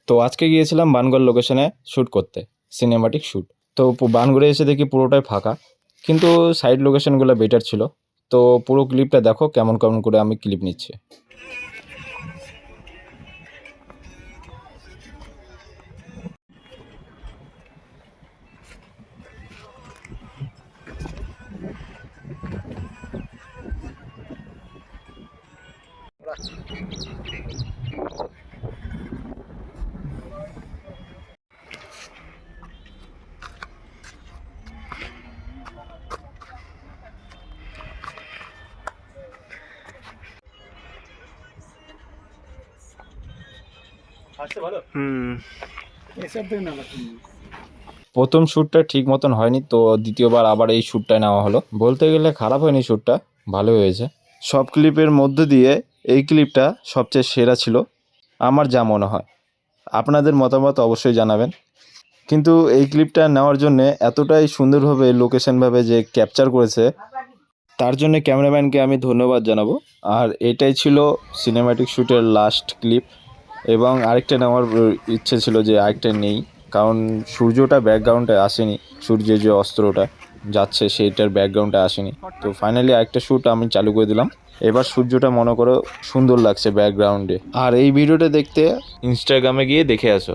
তো আজকে গিয়েছিলাম বানগড় লোকেশনে শ্যুট করতে, সিনেমাটিক শ্যুট। তো বানগড়ে এসে দেখি পুরোটাই ফাঁকা, কিন্তু সাইড লোকেশনগুলো বেটার ছিল। তো পুরো ক্লিপটা দেখো কেমন কেমন করে আমি ক্লিপ নিচ্ছি। প্রথম শ্যুটটা ঠিক মতন হয়নি, তো দ্বিতীয়বার আবার এই শ্যুটটায় নেওয়া হলো। বলতে গেলে খারাপ হয়নি, শ্যুটটা ভালো হয়েছে। সব ক্লিপের মধ্যে দিয়ে এই ক্লিপটা সবচেয়ে সেরা ছিল আমার যা মনে হয়। আপনাদের মতামত অবশ্যই জানাবেন। কিন্তু এই ক্লিপটা নেওয়ার জন্যে এতটাই সুন্দরভাবে লোকেশনভাবে যে ক্যাপচার করেছে, তার জন্য ক্যামেরাম্যানকে আমি ধন্যবাদ জানাবো। আর এটাই ছিল সিনেম্যাটিক শ্যুটের লাস্ট ক্লিপ। এবং আরেকটা নেওয়ার ইচ্ছে ছিল, যে আরেকটা নেই, কারণ সূর্যটা ব্যাকগ্রাউন্ডে আসেনি। সূর্যের যে অস্ত্রটা যাচ্ছে সেইটার ব্যাকগ্রাউন্ডে আসেনি। তো ফাইনালি আরেকটা শ্যুট আমি চালু করে দিলাম। এবার সূর্যটা মনে করো সুন্দর লাগছে ব্যাকগ্রাউন্ডে। আর এই ভিডিওটা দেখতে ইনস্টাগ্রামে গিয়ে দেখে আসো।